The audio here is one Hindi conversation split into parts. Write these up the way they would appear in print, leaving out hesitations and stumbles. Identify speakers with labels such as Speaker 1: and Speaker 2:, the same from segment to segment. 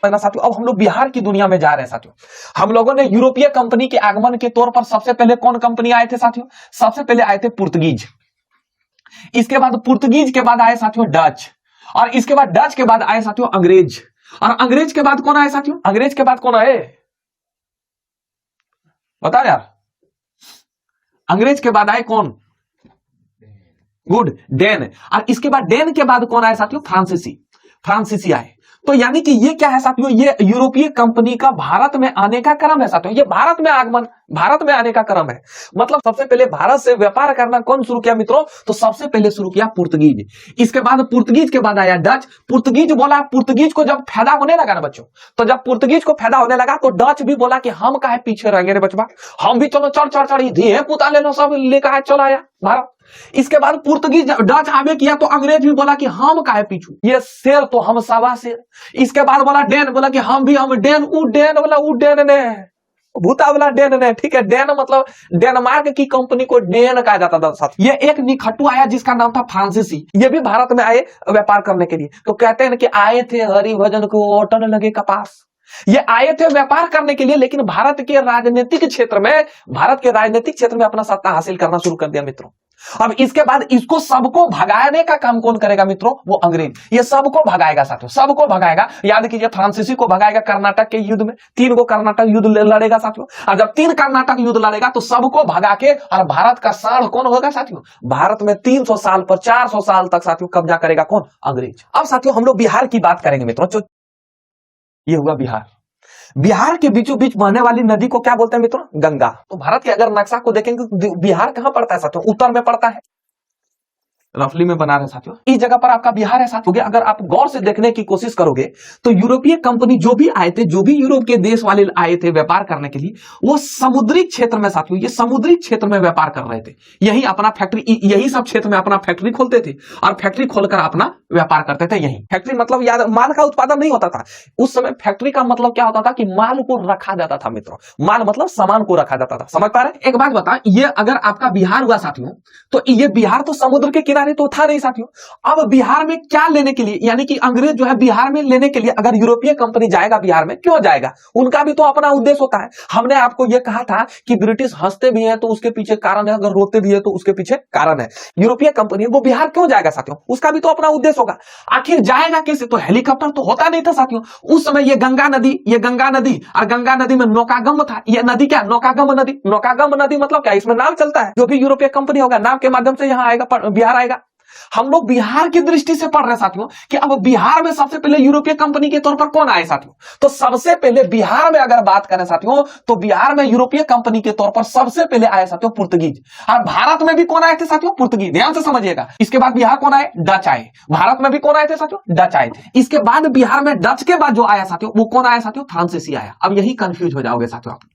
Speaker 1: ना साथियों, अब हम लोग बिहार की दुनिया में जा रहे हैं साथियों। हम लोगों ने यूरोपीय कंपनी के आगमन के तौर पर सबसे पहले कौन कंपनी आए थे साथियों? सबसे पहले आए थे पुर्तगीज, इसके बाद पुर्तगीज के बाद आए साथियों डच, और इसके बाद डच के बाद आए साथियों अंग्रेज, और अंग्रेज के बाद कौन आए साथियों? अंग्रेज के बाद कौन आए बता यार? अंग्रेज के बाद आए कौन? गुड, डेन। और इसके बाद डेन के बाद कौन आए साथियों? फ्रांसीसी, फ्रांसीसी आए। तो यानी कि ये क्या है साथियों? ये यूरोपीय कंपनी का भारत में आने का क्रम है साथियों। ये भारत में आगमन, भारत में आने का क्रम है। मतलब सबसे पहले भारत से व्यापार करना कौन शुरू किया मित्रों? तो सबसे पहले शुरू किया पुर्तगीज, इसके बाद पुर्तगीज के बाद आया डच। पुर्तगीज बोला, पुर्तगीज को जब फायदा होने लगा ना बच्चों, तो जब पुर्तगीज को फायदा होने लगा तो डच भी बोला कि हम काहे पीछे रह गए रे बचवा, हम भी चलो चढ़ चढ़ चढ़ी धीए पुता ले लो, सब लेकर चला आया भारत। इसके बाद पुर्तगीज डच आगे किया तो अंग्रेज भी बोला कि हम काहे पीछू, ये शेर तो हम सवा शेर। इसके बाद बोला डेन, बोला कि हम डेन, उ डेन बोला, उ डेन ने भूता वाला डेन ने, ठीक है। डेन मतलब डेनमार्क की कंपनी को डेन कहा जाता था साथ। ये एक निखट्टू आया जिसका नाम था फ्रांसीसी, ये भी भारत में आए व्यापार करने के लिए। तो कहते हैं कि आए थे हरिभजन को ओटन लगे कपास, ये आए थे व्यापार करने के लिए, लेकिन भारत के राजनीतिक क्षेत्र में, भारत के राजनीतिक क्षेत्र में अपना सत्ता हासिल करना शुरू कर दिया मित्रों। अब इसके बाद इसको सबको भगाने का काम कौन करेगा मित्रों? वो अंग्रेज। ये सबको भगाएगा साथियों, सबको भगाएगा। याद कीजिए, फ्रांसीसी को भगाएगा कर्नाटक के युद्ध में, 3 को कर्नाटक युद्ध लड़ेगा साथियों। और जब 3 कर्नाटक युद्ध लड़ेगा तो सबको भगा के, और भारत का साढ़ कौन होगा साथियों? भारत में 300 साल पर 400 साल तक साथियों कब्जा करेगा कौन? अंग्रेज। अब साथियों हम लोग बिहार की बात करेंगे मित्रों। ये हुआ बिहार। बिहार के बीचों बीच बहने वाली नदी को क्या बोलते हैं मित्रों? गंगा। तो भारत के अगर नक्शा को देखेंगे तो बिहार कहां पड़ता है साथियों? उत्तर में पड़ता है, रफली में बना रहे साथियों। इस जगह पर आपका बिहार है साथियों। अगर आप गौर से देखने की कोशिश करोगे तो यूरोपीय कंपनी जो भी आए थे, जो भी यूरोप के देश वाले आए थे व्यापार करने के लिए, वो समुद्री क्षेत्र में साथियों, ये समुद्री क्षेत्र में व्यापार कर रहे थे। यही अपना फैक्ट्री, यही सब क्षेत्र में अपना फैक्ट्री खोलते थे और फैक्ट्री खोलकर अपना व्यापार करते थे। यही फैक्ट्री मतलब याद, माल का उत्पादन नहीं होता था उस समय। फैक्ट्री का मतलब क्या होता था कि माल को रखा जाता था मित्रों। माल मतलब सामान को रखा जाता था। समझ पा रहे? एक बात बता, ये अगर आपका बिहार हुआ साथियों, तो ये बिहार तो समुद्र के किनारे तो था नहीं साथियों। अब बिहार में क्या लेने के लिए, यानी कि अंग्रेज जो है बिहार में लेने के लिए, अगर यूरोपीय कंपनी जाएगा बिहार में, क्यों जाएगा? उनका भी तो अपना उद्देश्य होता है। हमने आपको यह कहा था कि ब्रिटिश हंसते भी है तो उसके पीछे कारण है, अगर रोते भी है तो उसके पीछे कारण है। यूरोपीय कंपनी वो बिहार क्यों जाएगा साथियों? उसका भी तो अपना उद्देश्य होगा। आखिर जाएगा कैसे? तो हेलीकॉप्टर तो होता नहीं था साथियों उस समय। ये गंगा नदी और गंगा नदी में नौकागम था। ये नदी क्या? नौकागम नदी। नौकागम नदी मतलब क्या? इसमें नाव चलता है। जो भी यूरोपीय कंपनी होगा नाव के माध्यम से यहां आएगा, बिहार आएगा। हम लोग बिहार की दृष्टि से पढ़ रहे हैं साथियों कि अब बिहार में सबसे पहले यूरोपीय कंपनी के तौर पर कौन आए साथियों? तो सबसे पहले बिहार में अगर बात करें साथियों, तो बिहार में यूरोपीय कंपनी के तौर पर सबसे पहले आए साथियों पुर्तगीज। और भारत में भी कौन आए थे साथियों? पुर्तगीज। ध्यान से समझिएगा। इसके बाद बिहार कौन आए? डच आए। भारत में भी कौन आए थे साथियों? डच आए थे। इसके बाद बिहार में डच के बाद जो आया साथियों, वो कौन आया साथियों? फ्रांसीसी आया। अब यही कंफ्यूज हो जाओगे साथियों आप।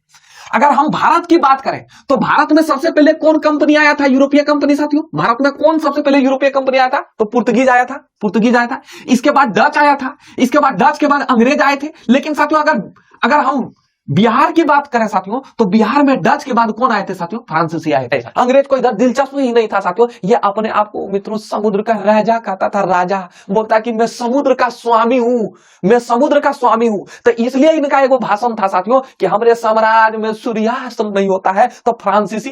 Speaker 1: अगर हम भारत की बात करें तो भारत में सबसे पहले कौन कंपनी आया था? यूरोपीय कंपनी साथियों। भारत में कौन सबसे पहले यूरोपीय कंपनी आया था? तो पुर्तगीज आया था। पुर्तगीज आया था। इसके बाद डच आया था। इसके बाद डच के बाद अंग्रेज आए थे। लेकिन साथियों अगर हम बिहार की बात करें साथियों, तो बिहार में डच के बाद कौन आए थे साथियों? फ्रांसीसी आए थे। अंग्रेज को इधर दिलचस्पी ही नहीं था साथियों। ये अपने आप को मित्रों समुद्र का राजा कहता था। राजा बोलता कि मैं समुद्र का स्वामी हूं, मैं समुद्र का स्वामी हूं। तो इसलिए इनका एक भाषण था साथियों कि हमारे साम्राज्य में सूर्यास्त नहीं होता है। तो फ्रांसीसी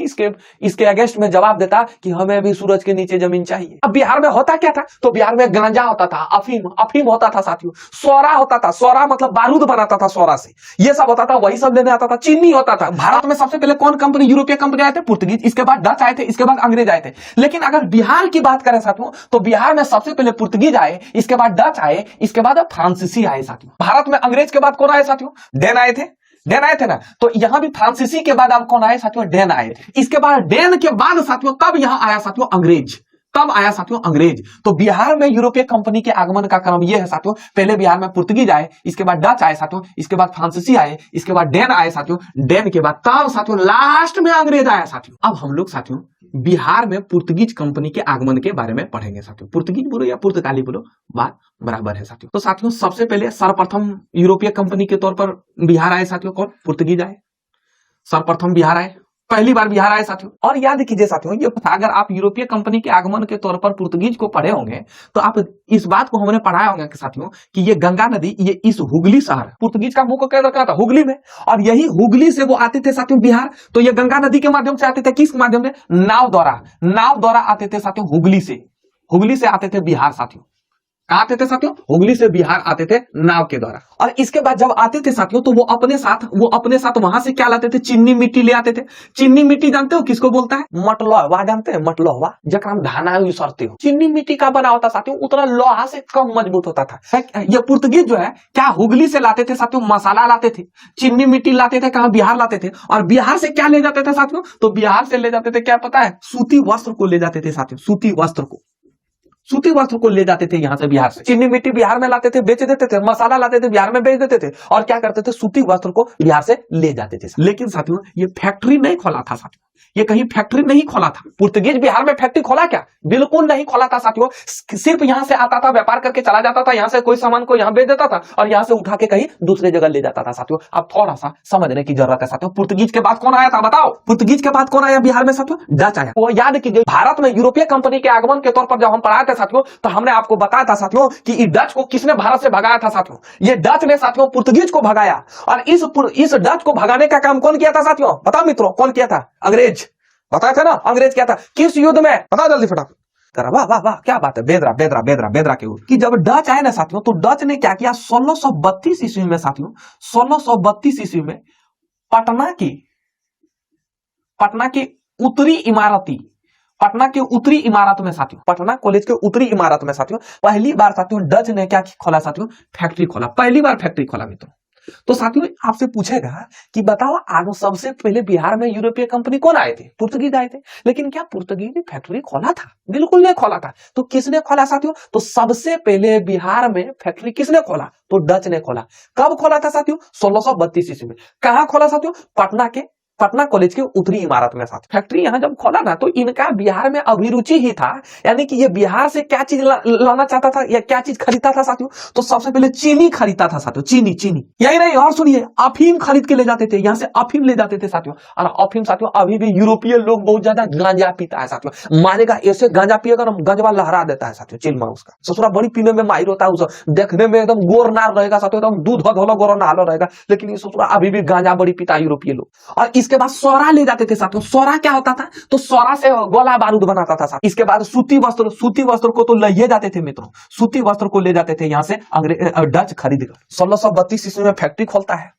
Speaker 1: इसके अगेंस्ट में जवाब देता कि हमें भी सूरज के नीचे जमीन चाहिए। अब बिहार में होता क्या था? तो बिहार में गांजा होता था, अफीम होता था साथियों, सोरा होता था। सोरा मतलब बारूद बनाता था सोरा से, ये सब होता था। वही सब लेने आता था। चीनी होता था। भारत में सबसे पहले कौन कंपनी, यूरोपीय कंपनी आए थे? पुर्तगीज। इसके बाद डच आए थे। इसके बाद अंग्रेज आए थे। लेकिन अगर बिहार की बात करें साथियों, तो बिहार में सबसे पहले पुर्तगीज आए, इसके बाद डच आए, इसके बाद फ्रांसीसी आए साथियों। भारत में अंग्रेज के बाद कौन आए साथियों? डेन आए थे। डेन आए थे ना। तो यहां भी फ्रांसीसी के बाद अब कौन आए साथियों? डेन आए। इसके बाद डेन के बाद साथियों तब यहां आया साथियों अंग्रेज। तब आया साथियों अंग्रेज। तो बिहार में यूरोपीय कंपनी के आगमन का क्रम यह है साथियों। पहले बिहार में पुर्तगीज आए, इसके बाद डच आए साथियों, इसके बाद फ्रांसीसी आए, इसके बाद डेन आए साथियों। डेन के बाद तब साथियों लास्ट में अंग्रेज आया साथियों। अब हम लोग साथियों बिहार में पुर्तगीज कंपनी के आगमन के बारे में पढ़ेंगे साथियों। पुर्तगीज बोलो या पुर्तगाली बोलो, बात बराबर है साथियों। तो साथियों सबसे पहले सर्वप्रथम यूरोपीय कंपनी के तौर पर बिहार आए साथियों। कौन? पुर्तगीज आए। सर्वप्रथम बिहार आए। पहली बार बिहार आए साथियों। और याद कीजिए साथियों, ये अगर आप यूरोपीय कंपनी के आगमन के तौर पर पुर्तगीज को पढ़े होंगे तो आप इस बात को हमने पढ़ाया होगा कि साथियों कि ये गंगा नदी, ये इस हुगली शहर, पुर्तगीज का मुख्य केंद्र कहाँ था? हुगली में। और यही हुगली से वो आते थे साथियों बिहार। तो ये गंगा नदी के माध्यम से आते थे, किस माध्यम से? नाव द्वारा आते थे साथियों, हुगली से आते थे बिहार साथियों। कहाँ आते थे साथियों? हुगली से बिहार आते थे नाव के द्वारा। और इसके बाद जब आते थे साथियों तो वो अपने साथ वहां से क्या लाते थे? चीनी मिट्टी ले आते थे। चीनी मिट्टी जानते हो किसको बोलता है? मटलोहवा जानते हैं? मटलोहवा जकरा हम धाना उसरते हो, चीनी मिट्टी का बना होता साथियों, उतना लोहा से कम मजबूत होता था। ये पुर्तगीज जो है क्या हुगली से लाते थे साथियों? मसाला लाते थे, चीनी मिट्टी लाते थे। कहाँ? बिहार लाते थे। और बिहार से क्या ले जाते थे साथियों? तो बिहार से ले जाते थे, क्या पता है? सूती वस्त्र को ले जाते थे साथियों, सूती वस्त्र को ले जाते थे यहां से बिहार से। चीनी मिट्टी बिहार में लाते थे, बेच देते थे। मसाला लाते थे, बिहार में बेच देते थे। और क्या करते थे? सूती वस्त्र को बिहार से ले जाते थे। लेकिन साथियों ये फैक्ट्री नहीं खोला था साथियों, ये कहीं फैक्ट्री नहीं खोला था। पुर्तगीज बिहार में फैक्ट्री खोला क्या? बिल्कुल नहीं खोला था साथियों। सिर्फ यहां से आता था, व्यापार करके चला जाता था, यहां से कोई सामान को यहां बेच देता था और यहां से उठा के कहीं दूसरे जगह ले जाता था साथियों। अब थोड़ा सा समझने की जरूरत है साथियों। पुर्तगीज के बाद कौन आया था बताओ? पुर्तगीज के बाद कौन आया बिहार में साथियों? डच आया। वो याद कीजिए, भारत में यूरोपीय कंपनी के आगमन के तौर पर जब हम पढ़ाए थे साथियों तो हमने आपको बताया था साथियों कि डच को किसने भारत से भगाया था साथियों? ये डच ने साथियों पुर्तगीज को भगाया। और इस डच को भगाने का काम कौन किया था साथियों? बताओ मित्रों, कौन किया था? अंग्रेज। बताया था ना, अंग्रेज क्या था? किस युद्ध में? बताओ जल्दी फटाफट। वाह वाह वाह, क्या बात है। बेदरा के युद्ध। कि जब डच आए ना साथियों तो डच ने क्या किया? 1632 ईस्वी में साथियों, 1632 ईस्वी में पटना की उत्तरी इमारत में साथियों, पटना कॉलेज के उत्तरी इमारत में साथियों पहली बार साथियों डच ने क्या खोला साथियों? फैक्ट्री खोला। पहली बार फैक्ट्री खोला मित्रों। तो साथियों आपसे पूछेगा कि बताओ आगे सबसे पहले बिहार में यूरोपीय कंपनी कौन आए थे? पुर्तगीज आए थे। लेकिन क्या पुर्तगीज ने फैक्ट्री खोला था? बिल्कुल नहीं खोला था। तो किसने खोला साथियों? तो सबसे पहले बिहार में फैक्ट्री किसने खोला? तो डच ने खोला। कब खोला था साथियों? 1632 ईस्वी में। कहां खोला साथियों? पटना कॉलेज के उत्तरी इमारत में साथ। फैक्ट्री यहां जब खोला ना तो इनका बिहार में अभिरुचि ही था, यानी कि ये बिहार से क्या चीज लाना चाहता था या क्या चीज खरीदता था साथियों? तो सबसे पहले चीनी खरीदता था साथियों, चीनी। यही नहीं, और सुनिए, अफीम खरीद के ले जाते थे, यहां से अफीम ले जाते थे साथियों। और अफीम साथियों अभी भी यूरोपीय लोग बहुत ज्यादा गांजा पीता है साथियों। मारेगा ऐसे गांजा पिएगा ना, गंजवा लहरा देता है साथियों, चिलमा उसका। ससुरा बड़ी पीने में माहिर होता है, उस देखने में एकदम गोरनार रहेगा साथियों, एकदम दूध धोलो गोरनार रहेगा। लेकिन ये ससुरा अभी भी गांजा बड़ी पीता है यूरोपीय लोग। और इसके बाद सोरा ले जाते थे साथियों। सोरा क्या होता था? तो सोरा से गोला बारूद बनाता था साथियों। इसके बाद सूती वस्त्र को तो ले जाते थे मित्रों, सूती वस्त्र को ले जाते थे यहां से डच खरीदकर। 1632 ईस्वी में फैक्ट्री खोलता है।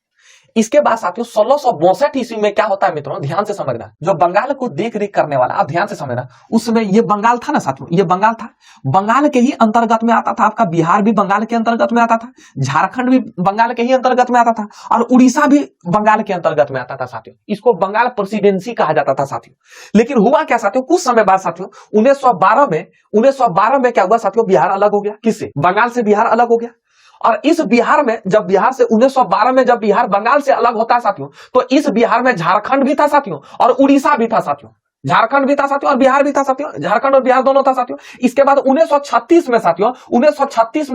Speaker 1: इसके बाद साथियों 1662 ईस्वी में क्या होता है मित्रों? ध्यान से समझना, जो बंगाल को देख रेख करने वाला, आप ध्यान से समझना, उसमें ये बंगाल था ना साथियों, ये बंगाल था, बंगाल के ही अंतर्गत में आता था। आपका बिहार भी बंगाल के अंतर्गत में आता था, झारखंड भी बंगाल के ही अंतर्गत में आता था, और उड़ीसा भी बंगाल के अंतर्गत में आता था साथियों। इसको बंगाल प्रेसिडेंसी कहा जाता था साथियों। लेकिन हुआ क्या साथियों? कुछ समय बाद साथियों 1912 में क्या हुआ साथियों? बिहार अलग हो गया। किससे? बंगाल से बिहार अलग हो गया। और इस बिहार में जब बिहार से 1912 में जब बिहार बंगाल से अलग होता है साथियों, तो इस बिहार में झारखंड भी था साथियों और उड़ीसा भी था साथियों। झारखंड भी था साथियों और बिहार भी था साथियों। झारखंड और बिहार दोनों था साथियों। इसके बाद 1936 में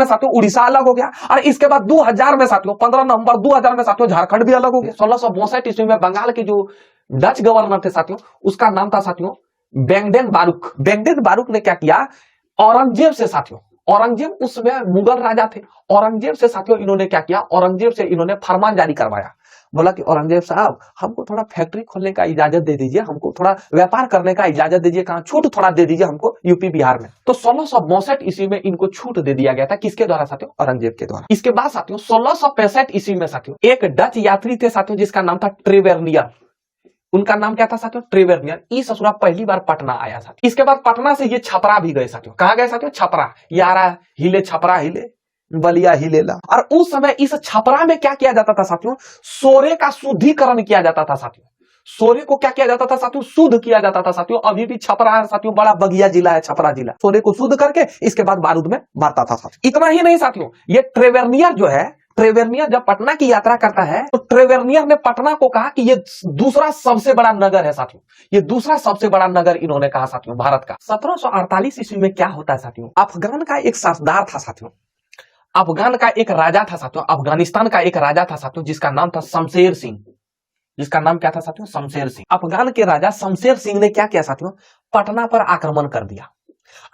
Speaker 1: साथियों उड़ीसा अलग हो गया। और इसके बाद 2000 में साथियों 15 नवंबर 2000 में साथियों झारखंड भी अलग हो गया। 1662 ईस्वी में बंगाल के जो डच गवर्नर थे साथियों, उसका नाम था साथियों बेंगडेन बारूक ने क्या किया? औरंगजेब से साथियों, औरंगजेब उसमें मुगल राजा थे, औरंगजेब से साथियों इन्होंने क्या किया? औरंगजेब से इन्होंने फरमान जारी करवाया। बोला कि औरंगजेब साहब हमको थोड़ा फैक्ट्री खोलने का इजाजत दे दीजिए, हमको थोड़ा व्यापार करने का इजाजत दीजिए, कहां छूट थोड़ा दे दीजिए हमको यूपी बिहार में। तो 1662 ईस्वी में इनको छूट दे दिया गया था। किसके द्वारा साथियों? औरंगजेब के द्वारा। इसके बाद साथियों 1665 ईस्वी में साथियों एक डच यात्री थे साथियों जिसका नाम था ट्रेवेर्नियर। उनका नाम क्या था साथियों? ट्रेवेर्नियर। ये ससुरा पहली बार पटना आया साथियों। इसके बाद पटना से ये छपरा भी गए साथियों। कहां गए साथियों? छपरा। यारा हिले, छपरा हिले, बलिया हिलेला। और उस समय इस छपरा में क्या किया जाता था साथियों? सोरे का शुद्धिकरण किया जाता था साथियों। सोरे को क्या किया जाता था साथियों? शुद्ध किया जाता था साथियों। अभी भी छपरा साथियों बड़ा बगिया जिला है, छपरा जिला। सोरे को शुद्ध करके इसके बाद बारूद में भरता था साथियों। इतना ही नहीं साथियों, ये ट्रेवेर्नियर जो है, ट्रेवेर्नियर जब पटना की यात्रा करता है तो ट्रेवेर्नियर ने पटना को कहा कि ये दूसरा सबसे बड़ा नगर है साथियों, ये दूसरा सबसे बड़ा नगर इन्होंने कहा साथियों भारत का। 1748 ईस्वी में क्या होता है साथियों? अफगान का एक सरदार था साथियों, अफगान का एक राजा था साथियों, अफगानिस्तान का एक राजा था साथियों जिसका नाम था शमशेर सिंह। जिसका नाम क्या था साथियों, शमशेर सिंह। अफगान के राजा शमशेर सिंह ने क्या किया साथियों, पटना पर आक्रमण कर दिया।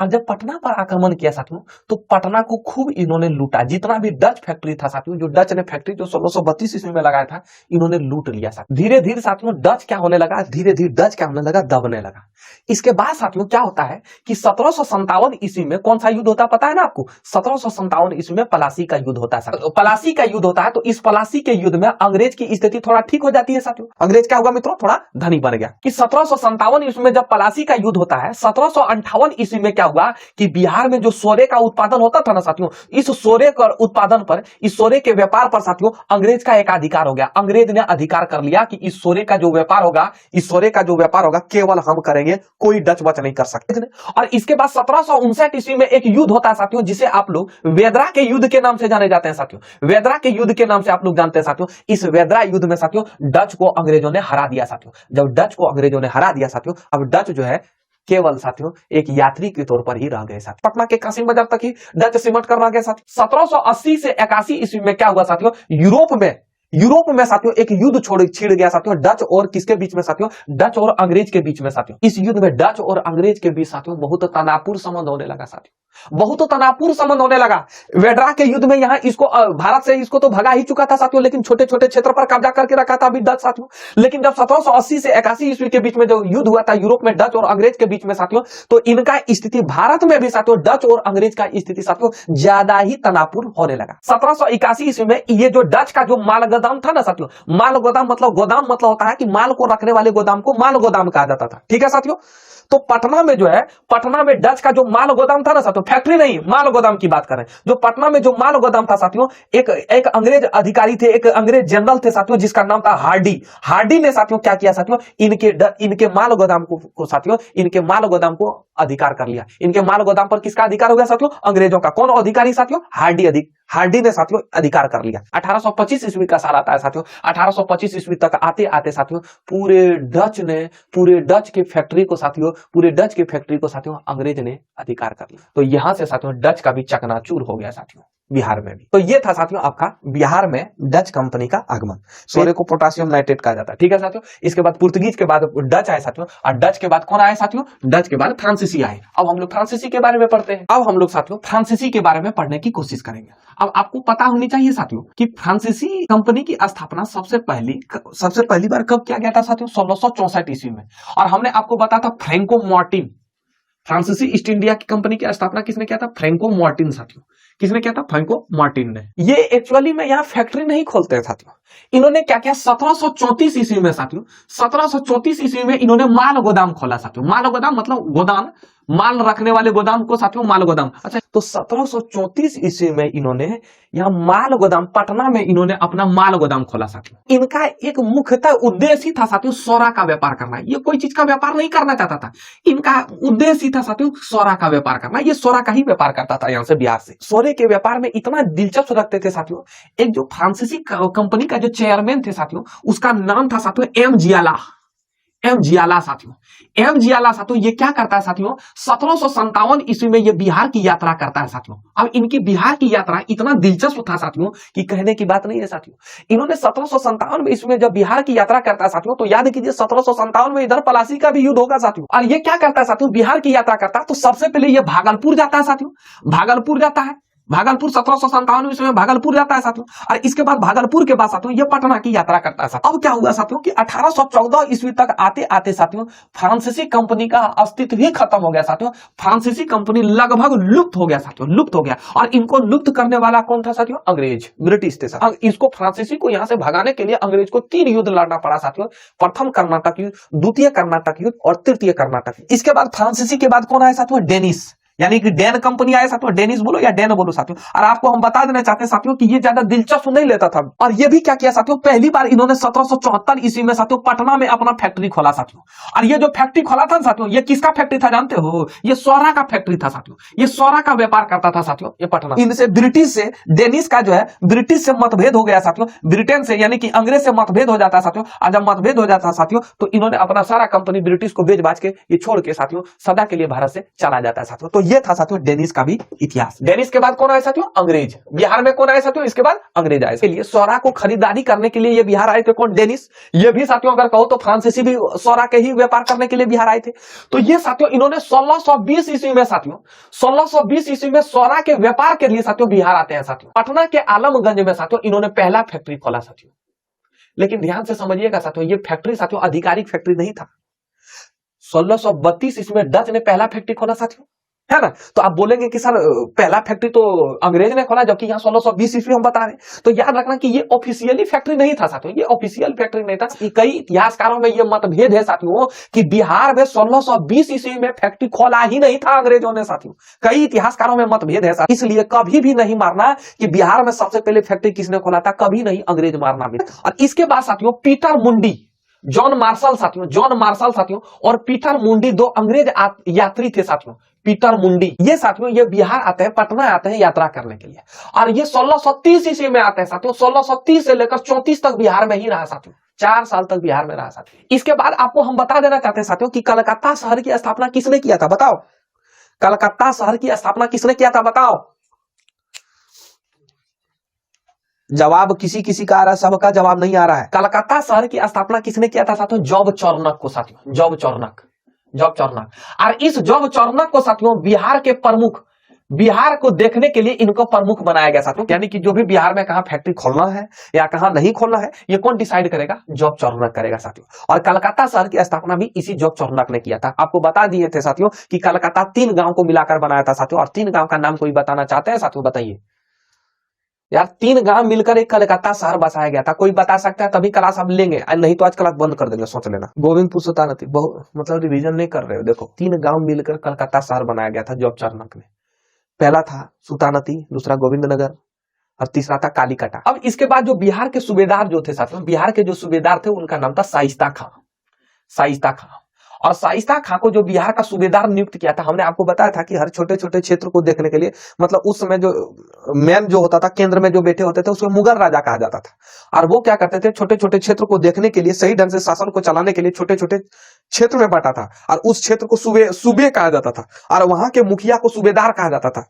Speaker 1: और जब पटना पर आक्रमण किया साथियों, तो पटना को खूब इन्होंने लूटा। जितना भी डच फैक्ट्री था साथियों, जो डच ने फैक्ट्री जो 1632 ईस्वी में लगाया था, इन्होंने लूट लिया साथियों। धीरे धीरे साथियों डच क्या होने लगा, धीरे धीरे डच क्या होने लगा, दबने लगा। इसके बाद साथियों क्या होता है कि 1757 ईस्वी में कौन सा युद्ध होता है पता है ना आपको, 1757 ईस्वी में पलासी का युद्ध होता है। पलासी का युद्ध होता है, तो इस पलासी के युद्ध में अंग्रेज की स्थिति थोड़ा ठीक हो जाती है साथियों। अंग्रेज क्या हुआ मित्रों, थोड़ा धनी बन गया। कि 1757 ईस्वी में जब पलासी का युद्ध होता है, 1758 ईस्वी में क्या हुआ कि बिहार में जो सोरे का उत्पादन होता था ना साथियों, इस सोरे का उत्पादन पर, इस सोरे के व्यापार पर साथियों अंग्रेज का एक अधिकार हो गया। अंग्रेज ने अधिकार कर लिया कि इस सोरे का जो व्यापार होगा, इस सोरे का जो व्यापार होगा केवल हम करेंगे, कोई डच बच नहीं कर सकते। और इसके बाद 1759 ईस्वी में एक युद्ध होता है साथियों, जिसे आप लोग वेदरा के युद्ध के नाम से जाने जाते हैं साथियों। वेदरा के युद्ध के नाम से आप लोग जानते हैं साथियों। इस वेदरा युद्ध में साथियों डच को अंग्रेजों ने हरा दिया साथियों। जब डच को अंग्रेजों ने हरा दिया साथियों, अब डच जो है केवल साथियों एक यात्री के तौर पर ही रह गए साथियों। पटना के कासिम बाजार तक ही डच सिमट कर रह गए साथियों। 1780 से 81 ईस्वी में क्या हुआ साथियों, यूरोप में साथियों एक युद्ध छिड़ गया साथियों, डच और किसके बीच में साथियों, डच और अंग्रेज के बीच में साथियों। इस युद्ध में डच और अंग्रेज के बीच साथियों बहुत तनावपूर्ण संबंध होने लगा साथियों, बहुत तनावपूर्ण संबंध होने लगा। वेड्रा के युद्ध में यहां इसको भारत से इसको तो भगा ही चुका था साथियों, लेकिन छोटे छोटे क्षेत्र पर कब्जा करके रखा था अभी डच साथियों। लेकिन जब 1780 से 81 ईस्वी के बीच में जो युद्ध हुआ था यूरोप में डच और अंग्रेज के बीच में साथियों, तो इनका स्थिति भारत में भी साथियों डच और अंग्रेज का स्थिति साथियों ज्यादा ही तनावपूर्ण होने लगा। 1781 ईस्वी में ये जो डच का जो माल गोदाम था ना साथियों, माल गोदाम मतलब होता है कि माल को रखने वाले गोदाम को माल गोदाम कहा जाता था, ठीक है साथियों। तो पटना में जो है, पटना में डच का जो माल गोदाम था ना साथियों, फैक्ट्री नहीं माल गोदाम की बात करें, जो पटना में जो माल गोदाम था साथियों, एक अंग्रेज अधिकारी थे, एक अंग्रेज जनरल थे साथियों, जिसका नाम था हार्डी। हार्डी ने साथियों क्या किया साथियों, इनके माल गोदाम को साथियों, इनके माल गोदाम को अधिकार कर लिया। इनके माल गोदाम पर किसका अधिकार हो गया साथियों, अंग्रेजों का। कौन अधिकारी साथियों, हार्डी ने साथियों अधिकार कर लिया। 1825 ईस्वी का साल आता है साथियों। 1825 ईस्वी तक आते आते साथियों पूरे डच के फैक्ट्री को साथियों अंग्रेज ने अधिकार कर लिया। तो यहां से साथियों डच का भी चकनाचूर हो गया साथियों बिहार में भी। तो ये था साथियों आपका बिहार में डच कंपनी का आगमन। सोरे को पोटासियम नाइट्रेट कहा जाता है, ठीक है साथियों। इसके बाद पुर्तगीज के बाद डच आए साथियों, और डच के बाद कौन आए साथियों, डच के बाद फ्रांसीसी आए। अब हम लोग फ्रांसीसी के बारे में पढ़ते हैं। अब हम लोग साथियों फ्रांसीसी के बारे में पढ़ने की कोशिश करेंगे। अब आपको पता होनी चाहिए साथियों कि फ्रांसीसी कंपनी की स्थापना सबसे पहली बार कब किया गया था साथियों, 1664 ईस्वी में। और हमने आपको बताया था फ्रैंको मार्टिन, फ्रांसीसी ईस्ट इंडिया की कंपनी की स्थापना किसने किया था, फ्रैंको मार्टिन साथियों। किसने किया था, फ्रैंको मार्टिन ने। ये एक्चुअली में यहाँ फैक्ट्री नहीं खोलते साथियों। इन्होंने क्या किया, 1734 ईस्वी में साथियों, 1734 ईस्वी में इन्होंने माल गोदाम खोला साथियों। माल गोदाम मतलब गोदाम, माल रखने वाले गोदाम को साथियों माल गोदाम। अच्छा, तो 1734 ईस्वी में इन्होंने यहाँ माल गोदाम, पटना में इन्होंने अपना माल गोदाम खोला साथियों। इनका एक मुख्यतः उद्देश्य ही था साथियों सोरा का व्यापार करना। ये कोई चीज का व्यापार नहीं करना चाहता था, इनका उद्देश्य ही था साथियों सोरा का व्यापार करना। ये सोरा का ही व्यापार करता था यहाँ से बिहार से। सोरे के व्यापार में इतना दिलचस्प रखते थे साथियों। एक जो फ्रांसीसी कंपनी का जो चेयरमैन थे साथियों, उसका नाम था साथियों एम जियाला साथियों। एम जियाला साथियों ये क्या करता है साथियों, 1757 ईस्वी में ये बिहार की यात्रा करता है साथियों। अब इनकी बिहार की यात्रा इतना दिलचस्प था साथियों कि कहने की बात नहीं है साथियों। इन्होंने 1757 ईस्वी में जब बिहार की यात्रा करता है साथियों, तो याद कीजिए 1757 में इधर पलासी का भी युद्ध होगा साथियों। और ये क्या करता है साथियों, बिहार की यात्रा करता है तो सबसे पहले ये भागलपुर जाता है साथियों। भागलपुर 1757 ईस्वी में भागलपुर जाता है साथियों। और इसके बाद भागलपुर के बाद साथियों ये पटना की यात्रा करता है साथियों। अब क्या हुआ साथियों कि 1814 ईस्वी तक आते आते साथियों फ्रांसीसी कंपनी का अस्तित्व ही खत्म हो गया साथियों। फ्रांसीसी कंपनी लगभग लुप्त हो गया साथियों, लुप्त हो गया। और इनको लुप्त करने वाला कौन था साथियों, अंग्रेज, ब्रिटिश थे साथियों। इसको फ्रांसीसी को यहां से भगाने के लिए अंग्रेज को 3 युद्ध लड़ना पड़ा साथियों। प्रथम कर्नाटक युद्ध, द्वितीय कर्नाटक युद्ध और तृतीय कर्नाटक युद्ध। इसके बाद फ्रांसीसी के बाद कौन आया साथियों, डेनिस, यानी कि डेन कंपनी आए साथियों। डेनिस बोलो या डेन बोलो साथियों। और आपको हम बता देना चाहते हैं साथियों कि ये ज्यादा दिलचस्प नहीं लेता था। और ये भी क्या किया साथियों, पहली बार इन्होंने 1774 ईस्वी में साथियों पटना में अपना फैक्ट्री खोला साथियों। और ये जो फैक्ट्री खोला था साथियों, ये किसका फैक्ट्री था जानते हो, ये सोरा का फैक्ट्री था साथियों। ये सोरा का व्यापार करता था साथियों ये पटना। इनसे ब्रिटिश से, डेनिस का जो है ब्रिटिश से मतभेद हो गया साथियों, ब्रिटेन से यानी कि अंग्रेज से मतभेद हो जाता है साथियों। और जब मतभेद हो जाता है साथियों, तो इन्होंने अपना सारा कंपनी ब्रिटिश को बेच बाच के ये छोड़ के साथियों सदा के लिए भारत से चला जाता है साथियों। तो ये था साथियों डेनिस का भी इतिहास। डेनिस के बाद कौन आए साथियों? अंग्रेज। बिहार में कौन आए साथियों? इसके बाद अंग्रेज आए। इसके लिए सोरा को खरीदारी करने के लिए ये बिहार आए थे। कौन? डेनिस। ये भी साथियों अगर कहो तो फ्रांसीसी भी सोरा के ही व्यापार करने के लिए बिहार आए थे। तो ये साथियों इन्होंने 1620 ईस्वी में साथियों 1620 ईस्वी में सोरा के व्यापार के लिए साथियों बिहार आते हैं। साथियों पटना के आलमगंज में साथियों इन्होंने पहला फैक्ट्री खोला साथियों। लेकिन ध्यान से समझिएगा साथियों, ये फैक्ट्री साथियों आधिकारिक फैक्ट्री नहीं था। 1632 ईस्वी में डच ने पहला फैक्ट्री खोला साथियों, है ना। तो आप बोलेंगे कि सर पहला फैक्ट्री तो अंग्रेज ने खोला, जबकि यहाँ 1620 ईस्वी हम बता रहे हैं। तो याद रखना कि ये ऑफिशियली फैक्ट्री नहीं था साथियों, ये ऑफिशियल फैक्ट्री नहीं था। कई इतिहासकारों में ये मतभेद है साथियों कि बिहार में 1620 ईस्वी में फैक्ट्री खोला ही नहीं था अंग्रेजों ने साथियों। कई इतिहासकारों में मतभेद है साथियों, इसलिए कभी भी नहीं मारना कि बिहार में सबसे पहले फैक्ट्री किसने खोला था, कभी नहीं, अंग्रेज मारना भी। और इसके बाद साथियों पीटर मुंडी, जॉन मार्शल साथियों और पीटर मुंडी दो अंग्रेज यात्री थे साथियों। पीटर मुंडी ये साथियों ये बिहार आते हैं, पटना आते हैं यात्रा करने के लिए, और ये 1630 ईस्वी में आते हैं साथियों। 1630 से लेकर 34 तक बिहार में ही रहा साथियों, 4 साल तक बिहार में रहा साथियों। इसके बाद आपको हम बता देना चाहते हैं साथियों कि कलकत्ता शहर की स्थापना किसने किया था, बताओ। कलकत्ता शहर की स्थापना किसने किया था, बताओ। जवाब किसी किसी का आ रहा है, सबका जवाब नहीं आ रहा है। कलकत्ता शहर की स्थापना किसने किया था साथियों? जॉब चौरनक को साथियों, जॉब चौरनक। और इस जॉब चौरनक को साथियों बिहार के प्रमुख, बिहार को देखने के लिए इनको प्रमुख बनाया गया साथियों। यानी कि जो भी बिहार में कहां फैक्ट्री खोलना है या कहां नहीं खोलना है, ये कौन डिसाइड करेगा? जॉब चौरनक करेगा साथियों। और कलकत्ता शहर की स्थापना भी इसी जॉब चौरनक ने किया था। आपको बता दिए थे साथियों कि कलकत्ता 3 गांव को मिलाकर बनाया था साथियों, और 3 गांव का नाम कोई बताना चाहते हैं साथियों? बताइए यार, 3 गांव मिलकर एक कलकत्ता शहर बसाया गया था। कोई बता सकता है? तभी क्लास हम लेंगे, नहीं तो आज क्लास बंद कर देंगे, सोच लेना। गोविंदपुर सुल्तानती, मतलब रिवीजन नहीं कर रहे हो। देखो 3 गांव मिलकर कलकत्ता शहर बनाया गया था जॉब चौरनक में। पहला था सुल्तानती, दूसरा गोविंदनगर और तीसरा था कालीकटा। अब इसके बाद जो बिहार के सूबेदार जो थे साथियों, बिहार के जो सूबेदार थे उनका नाम था शाइस्ता खां। और शाइस्ता खां को जो बिहार का सूबेदार नियुक्त किया था, हमने आपको बताया था कि हर छोटे छोटे क्षेत्र को देखने के लिए, मतलब उस समय जो मैन जो होता था, केंद्र में जो बैठे होते थे, उसको मुगल राजा कहा जाता था। और वो क्या करते थे, छोटे छोटे क्षेत्र को देखने के लिए, सही ढंग से शासन को चलाने के लिए छोटे छोटे क्षेत्र में बांटा था, और उस क्षेत्र को सूबे कहा जाता था, और वहां के मुखिया को सूबेदार कहा जाता था।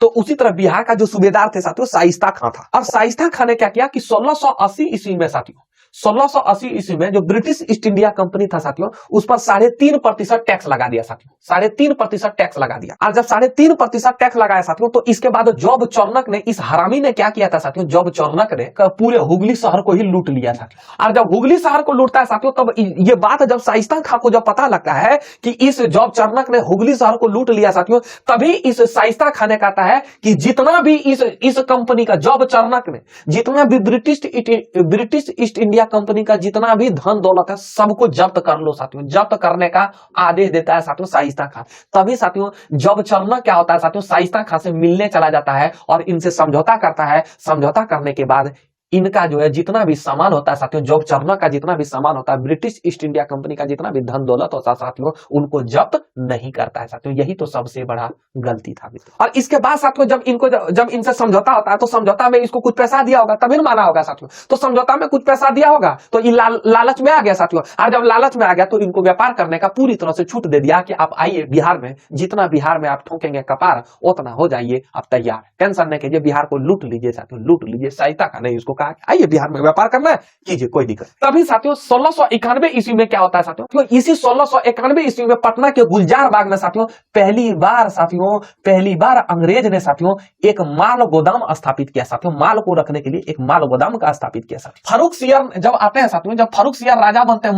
Speaker 1: तो उसी तरह बिहार का जो सूबेदार थे साथियों शाइस्ता खां था। और शाइस्ता खां ने क्या किया कि 1680 ईस्वी में साथियों, 1680 ईस्वी में जो ब्रिटिश ईस्ट इंडिया कंपनी था साथियों, उस पर 3.5% टैक्स लगा दिया साथियों, 3.5% टैक्स लगा दिया। और जब 3.5% टैक्स लगाया साथियों, तो इसके बाद जॉब चौरनक ने, इस हरामी ने क्या किया था साथियों, जॉब चौरनक ने पूरे हुगली शहर को ही लूट लिया था। और जब हुगली शहर को लूटता है साथियों, तब ये बात जब शाइस्ता खां को जब पता लगता है कि इस जॉब चौरनक ने हुगली शहर को लूट लिया साथियों, तभी इस शाइस्ता खां ने कहता है कि जितना भी इस कंपनी का, जॉब चौरनक ने जितना भी ब्रिटिश ईस्ट इंडिया कंपनी का जितना भी धन दौलत है, सबको जब्त कर लो साथियों। जब्त करने का आदेश देता है साथियों शाइस्ता खां। तभी साथियों जॉब चौरनक क्या होता है साथियों, शाइस्ता खां से मिलने चला जाता है और इनसे समझौता करता है। समझौता करने के बाद इनका जो है जितना भी सामान होता है साथियों, जॉब चौरनक का जितना भी सामान होता है, ब्रिटिश ईस्ट इंडिया कंपनी का जितना भी धन दौलत होता है साथियों, उनको जब्त नहीं करता है साथियों। यही तो सबसे बड़ा गलती था। और इसके बाद साथियों जब इनसे समझौता होता है, तो समझौता में इसको कुछ पैसा दिया होगा, तभी माना होगा साथियों। तो समझौता में कुछ पैसा दिया होगा, तो ये लालच में आ गया साथियों। और जब लालच में आ गया, तो इनको व्यापार करने का पूरी तरह से छूट दे दिया कि आप आइए बिहार में, जितना बिहार में आप ठोकेंगे कपार, उतना हो जाइए आप तैयार, टेंशन नहीं कीजिए, बिहार को लूट लीजिए साथियों, लूट लीजिए। शाइस्ता खां ने इसको कहा आइए बिहार में व्यापार करना है, कीजिए, कोई दिक्कत। तभी साथियों 1691 ईस्वी में क्या होता है साथियों, तो इसी 1691 ईस्वी में पटना के गुलजार बाग में साथियों पहली बार अंग्रेज ने साथियों एक माल गोदाम स्थापित किया साथियों। माल को रखने के लिए एक माल गोदाम का स्थापित किया साथियों। फर्रुख सियर जब आते हैं साथियों, जब फर्रुख सियर राजा बनते हैं,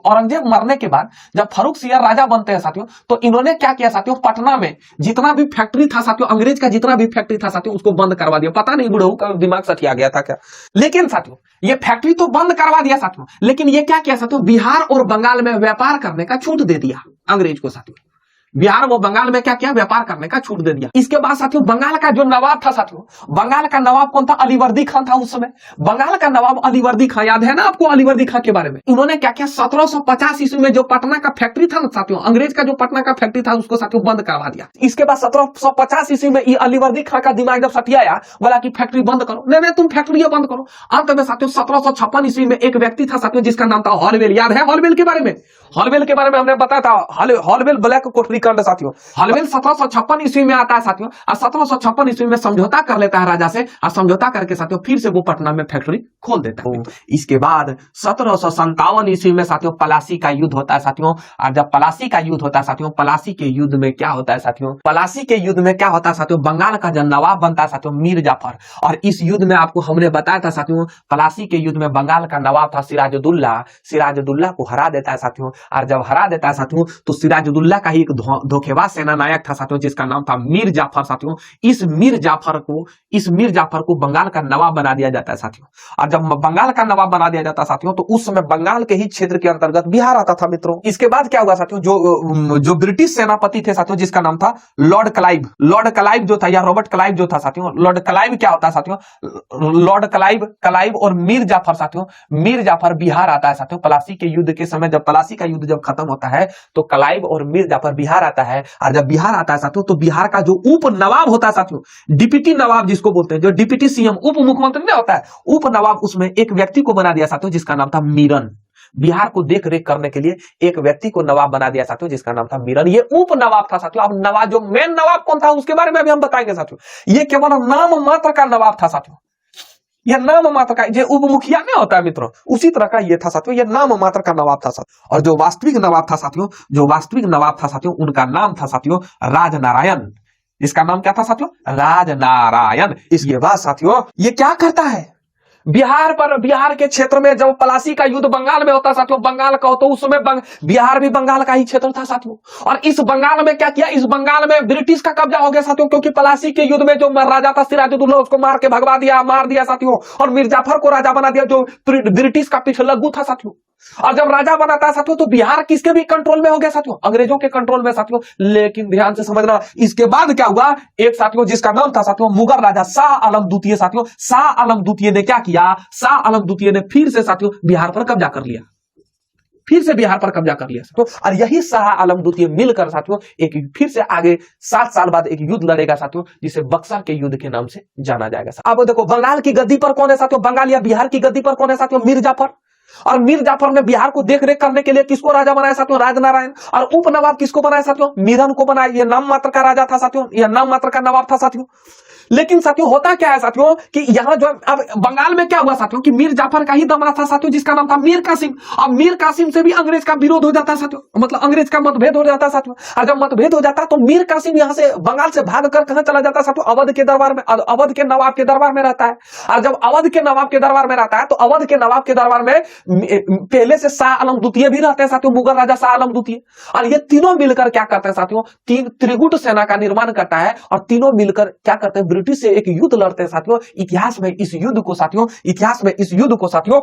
Speaker 1: औरंगजेब मरने के बाद जब फर्रुख सियर राजा बनते हैं साथियों, तो इन्होंने क्या किया साथियों, पटना में जितना भी फैक्ट्री था साथियों, अंग्रेज का जितना भी फैक्ट्री था साथियों, उसको बंद करवा दिया। पता नहीं बुढ़ऊ का दिमाग सठिया गया था क्या, लेकिन साथियों ये फैक्ट्री तो बंद करवा दिया साथियों, लेकिन ये क्या किया साथियों, बिहार और बंगाल में व्यापार करने का छूट दे दिया अंग्रेज को साथियों। बिहार व बंगाल में क्या किया, व्यापार करने का छूट दे दिया। इसके बाद साथियों बंगाल का जो नवाब था साथियों, बंगाल का नवाब कौन था, अलीवर्दी खान था उस समय। बंगाल का नवाब अलीवर्दी खान, याद है ना आपको अलीवर्दी खान के बारे में। इन्होंने क्या किया, 1750 ईस्वी में जो पटना का फैक्ट्री था ना साथियों, अंग्रेज का जो पटना का फैक्ट्री था, उसको साथियों बंद करवा दिया। इसके बाद 1750 ईस्वी में अलीवर्दी खान का दिमाग जब सटियाया, बोला कि फैक्ट्री बंद करो, नहीं तुम फैक्ट्री बंद करो। अंत में साथियों 1756 ईस्वी में एक व्यक्ति था साथियों जिसका नाम था हॉलवेल। याद है हॉलवेल के बारे में? हॉलवेल के बारे में हमने बताया था, हॉलवेल ब्लैक कोठरी हल्वेली कंड साथियों। हल्वेल 1756 ईस्वी में आता है साथियों, और 1756 ईस्वी में समझौता कर लेता है राजा से, और समझौता करके साथियों फिर से वो पटना में फैक्ट्री खोल देता है। इसके बाद 1757 ईस्वी में साथियों प्लासी का युद्ध होता है साथियों। और जब प्लासी का युद्ध होता है साथियों, प्लासी के युद्ध में क्या होता है साथियों, प्लासी के युद्ध में क्या होता है साथियों, बंगाल का जो नवाब बनता है साथियों मीर जाफर। और इस युद्ध में आपको हमने बताया था साथियों, प्लासी के युद्ध में बंगाल का नवाब था सिराजुद्दौला। सिराजुद्दौला को हरा देता है साथियों, और जब हरा देता है साथियों तो सिराजुद्दौला का ही एक धोखेबाज सेना नायक था साथियों, जिसका नाम था मीर जाफर साथियों। इस मीर जाफर को बंगाल का नवाब बना दिया जाता है साथियों। और जब बंगाल का नवाब बना दिया जाता है साथियों, तो उस समय बंगाल के ही क्षेत्र के अंतर्गत बिहार आता था मित्रों। इसके बाद क्या हुआ साथियों, जो ब्रिटिश सेनापति थे साथियों, जिसका नाम था लॉर्ड क्लाइव। लॉर्ड क्लाइव जो था, या रॉबर्ट क्लाइव जो था साथियों, लॉर्ड क्लाइव क्या होता है साथियों, लॉर्ड क्लाइव और मीर जाफर साथियों, मीर जाफर बिहार आता है साथियों। प्लासी के युद्ध के समय, जब प्लासी का युद्ध जब खत्म होता है तो क्लाइव और मीर जाफर बिहार आता है। और जब बिहार आता है साथियों, तो बिहार का जो उप नवाब होता है साथियों, डिप्टी नवाब जिसको बोलते हैं, जो डिप्टी सीएम उप मुख्यमंत्री नहीं होता है, उप नवाब, उसमें एक व्यक्ति को बना दिया साथियों, जिसका नाम था मीरन। बिहार को देख रेख करने के लिए एक व्यक्ति को नवाब बना दिया साथियों, जिसका नाम था मीरन। ये उप नवाब था साथियों। अब नवाब, जो मेन नवाब कौन था उसके बारे में भी हम बताएंगे साथियों। ये केवल नाम मात्र का नवाब था साथियों, यह नाम मात्र का, जो उप मुखिया नहीं होता है मित्रों, उसी तरह का ये था साथियों, यह नाम मात्र का नवाब था साथियों। और जो वास्तविक नवाब था साथियों, उनका नाम था साथियों राजनारायण। इसका नाम क्या था साथियों, राजनारायण। इसके बाद साथियों ये क्या करता है, बिहार के क्षेत्र में जब प्लासी का युद्ध बंगाल में होता साथियों, बंगाल का हो, तो उस समय बिहार भी बंगाल का ही क्षेत्र था साथियों। और इस बंगाल में क्या किया, इस बंगाल में ब्रिटिश का कब्जा हो गया साथियों, क्योंकि प्लासी के युद्ध में जो राजा था सिराजुद्दौला, उसको मार के भगवा दिया, मार दिया साथियों। और मीर जाफर को राजा बना दिया, जो ब्रिटिश का पिछलग्गू था साथियों। और जब राजा बनाता है साथियों, तो बिहार किसके भी कंट्रोल में हो गया साथियों, अंग्रेजों के कंट्रोल में साथियों। लेकिन ध्यान से समझना, इसके बाद क्या हुआ, एक साथियों जिसका नाम था साथियों मुगल राजा शाह आलम द्वितीय साथियों। शाह आलम द्वितीय ने क्या किया, शाह आलम द्वितीय ने फिर से साथियों बिहार पर कब्जा कर लिया, तो और यही शाह आलम द्वितीय मिलकर साथियों एक फिर से आगे 7 साल बाद एक युद्ध लड़ेगा साथियों, जिसे बक्सर के युद्ध के नाम से जाना जाएगा। अब देखो, बंगाल की गद्दी पर कौन है साथियों, बंगाल या बिहार की गद्दी पर कौन है साथियों, मीर जाफर। और मीर जाफर ने बिहार को देखरेख करने के लिए किसको राजा बनाया साथियों, राजनारायण। और उप नवाब किसको बनाया साथियों, मीरन को बनाया। यह नाम मात्र का राजा था साथियों, यह नाम मात्र का नवाब था साथियों। लेकिन साथियों होता क्या है साथियों, कि यहां जो अब बंगाल में क्या हुआ साथियों, कि मीर जाफर का ही दमरा था साथियों, जिसका नाम था मीर कासिम। अब मीर कासिम से भी अंग्रेज का विरोध हो जाता है साथियों, मतलब अंग्रेज का मतभेद हो जाता है साथियों। और जब मतभेद हो जाता है तो मीर कासिम यहां से बंगाल से भागकर कहां चला जाता है साथियों, अवध के दरबार में, अवध के नवाब के दरबार में रहता है। और जब अवध के नवाब के दरबार में रहता है, तो अवध के नवाब के दरबार में पहले से शाह आलम द्वितीय भी रहते हैं साथियों, मुगल राजा शाह आलम द्वितीय। और ये तीनों मिलकर क्या करते हैं साथियों, तीन त्रिगुट सेना का निर्माण करता है। और तीनों मिलकर क्या करते हैं, ब्रिटिश से एक युद्ध लड़ते हैं साथियों। इतिहास में इस युद्ध को साथियों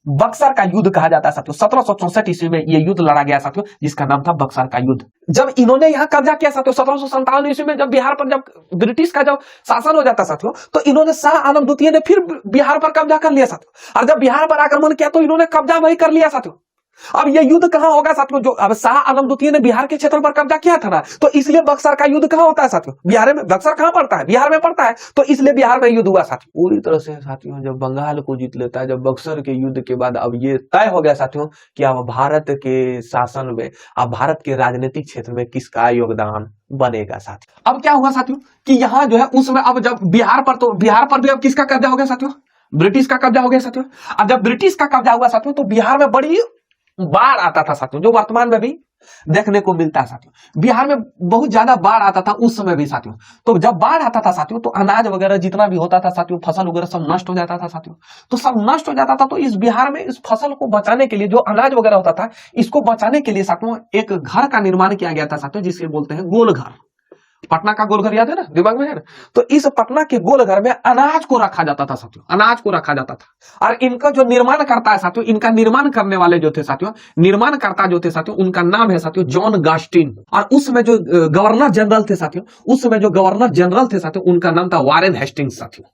Speaker 1: बक्सर का युद्ध कहा जाता है साथियों। 1764 ईस्वी में यह युद्ध लड़ा गया साथियों, जिसका नाम था बक्सर का युद्ध। जब इन्होंने यहां कब्जा किया साथियों 1757 ईस्वी में, जब बिहार पर जब ब्रिटिश का जब शासन हो जाता साथियों, तो इन्होंने शाह आलम द्वितीय ने फिर बिहार पर कब्जा कर लिया साथियों। और जब बिहार पर आक्रमण किया तो इन्होंने कब्जा वही कर लिया साथियों। अब यह युद्ध कहां होगा साथियों, जो अब शाह आलम द्वितीय ने बिहार के क्षेत्र पर कब्जा किया था ना, तो इसलिए बक्सर का युद्ध कहां होता है साथियों, बिहार में। बक्सर कहां पड़ता है, बिहार में पड़ता है, तो इसलिए बिहार में युद्ध हुआ साथियों। पूरी तरह से साथियों जब बंगाल को जीत लेता है, जब बक्सर के युद्ध के बाद अब ये तय हो गया साथियों कि अब भारत के शासन में, अब भारत के राजनीतिक क्षेत्र में किसका योगदान बनेगा साथियों। अब क्या हुआ साथियों कि यहां जो है उसमें अब जब बिहार पर भी अब किसका कब्जा हो गया साथियों, ब्रिटिश का कब्जा हो गया साथियों। अब जब ब्रिटिश का कब्जा हुआ साथियों, तो बिहार में बड़ी बाढ़ आता था साथियों, जो वर्तमान में भी देखने को मिलता है साथियों। बिहार में बहुत ज्यादा बाढ़ आता था उस समय भी साथियों। तो जब बाढ़ आता था साथियों, तो अनाज वगैरह जितना भी होता था साथियों, फसल वगैरह सब नष्ट हो जाता था साथियों। तो सब नष्ट हो जाता था, तो इस बिहार में इस फसल को बचाने के लिए, जो अनाज वगैरह होता था, इसको बचाने के लिए साथियों एक घर का निर्माण किया गया था साथियों, जिसे बोलते हैं गोलघर। पटना का गोलघर याद है ना, दिमाग में है ना। तो इस पटना के गोलघर में अनाज को रखा जाता था साथियों, अनाज को रखा जाता था। और इनका जो निर्माण करता है साथियों, इनका निर्माण करने वाले जो थे साथियों, निर्माणकर्ता जो थे साथियों, उनका नाम है साथियों जॉन गास्टिन। और उसमें जो गवर्नर जनरल थे साथियों, उनका नाम था वारेन हेस्टिंग्स साथियों,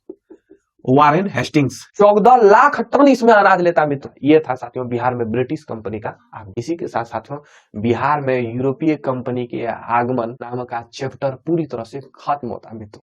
Speaker 1: वारेन हेस्टिंग्स। 14 लाख टन इसमें अनाज लेता मित्र। ये था साथियों बिहार में ब्रिटिश कंपनी का आगमन। इसी के साथ साथियों बिहार में यूरोपीय कंपनी के आगमन नाम का चैप्टर पूरी तरह से खत्म होता मित्र।